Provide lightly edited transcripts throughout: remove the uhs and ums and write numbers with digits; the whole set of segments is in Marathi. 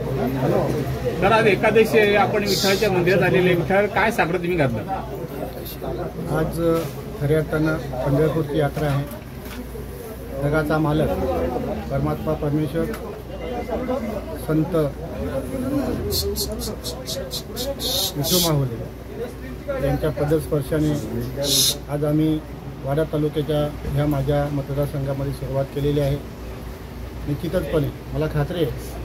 तर आज एकादशी आहे, आपण विठ्ठलाच्या मंदिरात आलेले. विठ्ठल काय साकडं तुम्ही घातलं? आज खऱ्या अर्थानं पंढरपूरची यात्रा आहे. जगाचा मालक परमात्मा परमेश्वर संत विठू माहुले यांच्या पदस्पर्शाने आज आम्ही वाडा तालुक्याच्या ह्या माझ्या मतदारसंघामध्ये सुरुवात केलेली आहे. निश्चितचपणे मला खात्री आहे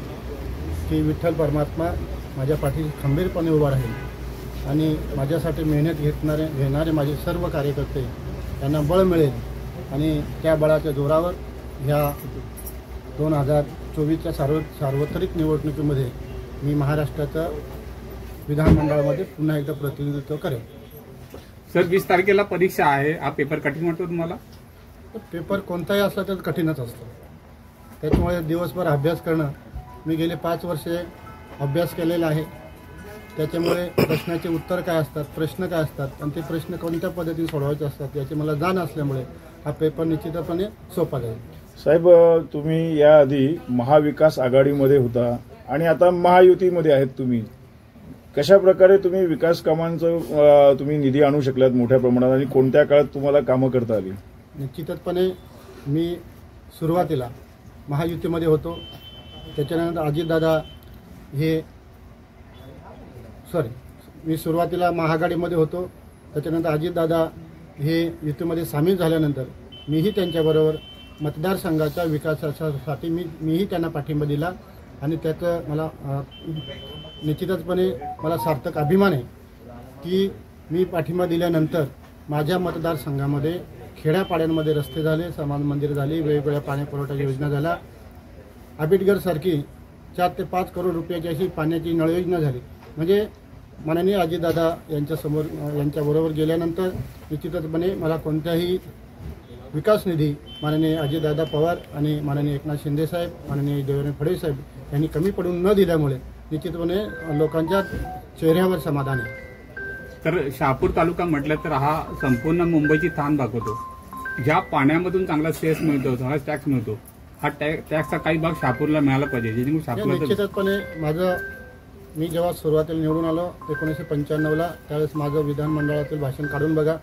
की विठ्ठल परमात्मा माझ्या पाठीशी खंबीरपणे उभा राहील आणि माझ्यासाठी मेहनत घेणारे माझे सर्व कार्यकर्ते यांना बळ मिळेल आणि त्या बळाच्या जोरावर ह्या 2024च्या सार्वत्रिक निवडणुकीमध्ये मी महाराष्ट्राच्या विधानमंडळामध्ये पुन्हा एकदा प्रतिनिधित्व करेन. सर 20 तारखेला परीक्षा आहे, हा पेपर कठीण वाटतो तुम्हाला? पेपर कोणताही असला तर कठीणच असतो. त्याच्यामुळे दिवसभर अभ्यास करणं, मी गेले 5 वर्षे अभ्यास केलेला आहे. त्याच्यामुळे प्रश्नाचे उत्तर काय असतात, प्रश्न काय असतात आणि ते प्रश्न कोणत्या पद्धतीने सोडवायचे असतात याची मला जाण असल्यामुळे हा पेपर निश्चितपणे सोपा जाईल. साहेब, तुम्ही याआधी महाविकास आघाडीमध्ये होता आणि आता महायुतीमध्ये आहेत. तुम्ही कशा प्रकारे तुम्ही विकास कामांचं तुम्ही निधी आणू शकलात मोठ्या प्रमाणात आणि कोणत्या काळात तुम्हाला कामं करता आली? निश्चितपणे मी सुरुवातीला महायुतीमध्ये होतो. त्याच्यानंतर अजितदादा मी सुरुवातीला महाआघाडीमध्ये होतो. त्याच्यानंतर अजितदादा हे युतीमध्ये सामील झाल्यानंतर मीही त्यांच्याबरोबर मतदारसंघाच्या विकासासाठी मीही त्यांना पाठिंबा दिला आणि त्याचं मला निश्चितचपणे मला सार्थक अभिमान आहे की मी पाठिंबा दिल्यानंतर माझ्या मतदारसंघामध्ये खेड्यापाड्यांमध्ये रस्ते झाले, समाज मंदिर झाली, वेगवेगळ्या पाणीपुरवठा योजना झाल्या. आबिटगरसारखी 4 ते 5 करोड रुपयाची अशी पाण्याची नळ योजना झाली. म्हणजे माननीय अजितदादा यांच्याबरोबर गेल्यानंतर निश्चितपणे मला कोणत्याही विकास निधी माननीय अजितदादा पवार आणि माननीय एकनाथ शिंदेसाहेब, माननीय देवेंद्र फडणवीस साहेब यांनी कमी पडून न दिल्यामुळे निश्चितपणे लोकांच्या चेहऱ्यावर समाधान आहे. तर शहापूर तालुका म्हटलं तर हा संपूर्ण मुंबईची ताण दाखवतो. ज्या पाण्यामधून चांगला सेस मिळतो, चांगला टॅक्स मिळतो, हा टॅक्सचा काही भाग शहापूरला मिळाला पाहिजे. निश्चितपणे मी जेव्हा सुरुवातीला निवडून आलो 1995ला, त्यावेळेस माझं विधानमंडळातील भाषण काढून बघा.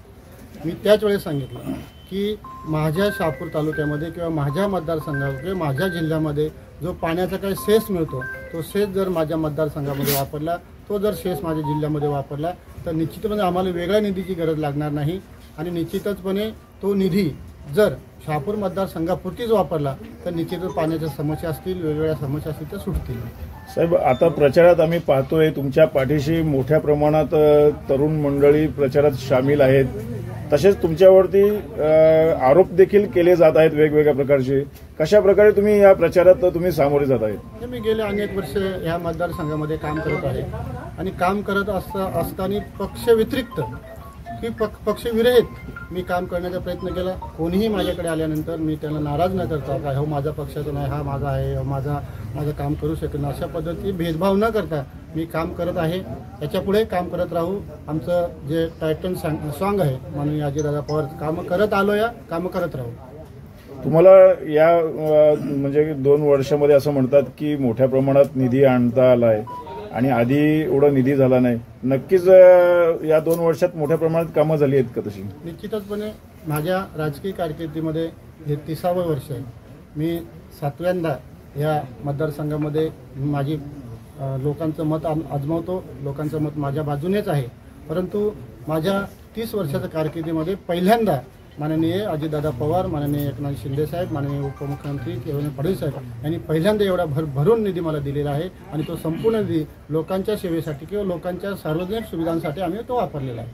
मी त्याच वेळेस सांगितलं की माझ्या शहापूर तालुक्यामध्ये किंवा माझ्या मतदारसंघात किंवा माझ्या जिल्ह्यामध्ये जो पाण्याचा काही सेस मिळतो तो सेस जर माझ्या मतदारसंघामध्ये वापरला, तो जर सेस माझ्या जिल्ह्यामध्ये वापरला तर निश्चितपणे आम्हाला वेगळ्या निधीची गरज लागणार नाही आणि निश्चितचपणे तो निधी जर शहापूर मतदारसंघापुरतीच वापरला तर निश्चितच पाण्याच्या समस्या असतील, वेगवेगळ्या समस्या असतील त्या सुटतील. साहेब, आता प्रचारात आम्ही पाहतोय तुमच्या पाठीशी मोठ्या प्रमाणात तरुण मंडळी प्रचारात सामील आहेत. तसेच तुमच्यावरती आरोप देखील केले जात आहेत वेगवेगळ्या प्रकारचे. कशा प्रकारे तुम्ही या प्रचारात सामोरे जात आहेत? मी गेले अनेक वर्ष या मतदारसंघामध्ये काम करत आहे आणि काम करत असताना पक्षव्यतिरिक्त की पक्षविरहित मी काम करण्याचा प्रयत्न केला. कोणीही माझ्याकडे आल्यानंतर मी त्यांना नाराज न करता का हो माझा पक्षाचा नाही, हा माझा आहे, माझं काम करू शकेल, अशा पद्धती भेदभाव न करता मी काम करत आहे. याच्यापुढे काम करत राहू. आमचं जे टायटन सॉन्ग आहे माननीय अजितदादा पवार, कामं करत आलो, या कामं करत राहू. तुम्हाला या म्हणजे 2 वर्षामध्ये असं म्हणतात की मोठ्या प्रमाणात निधी आणता आलाय आणि आधी एवढा निधी झाला नाही. नक्कीच या 2 वर्षात मोठ्या प्रमाणात कामं झाली आहेत का तशी? निश्चितचपणे माझ्या राजकीय कारकिर्दीमध्ये हे 30वे वर्ष आहे. मी 7व्यांदा या मतदारसंघामध्ये माझी लोकांचं मत आजमावतो. लोकांचं मत माझ्या बाजूनेच आहे. परंतु माझ्या 30 वर्षाच्या कारकिर्दीमध्ये पहिल्यांदा माननीय अजितदादा पवार, माननीय एकनाथ शिंदेसाहेब, माननीय उपमुख्यमंत्री देवेंद्र फडणवीस साहेब यांनी पहिल्यांदा एवढा भरून निधी मला दिलेला आहे आणि तो संपूर्ण निधी लोकांच्या सेवेसाठी किंवा लोकांच्या सार्वजनिक सुविधांसाठी आम्ही तो वापरलेला आहे.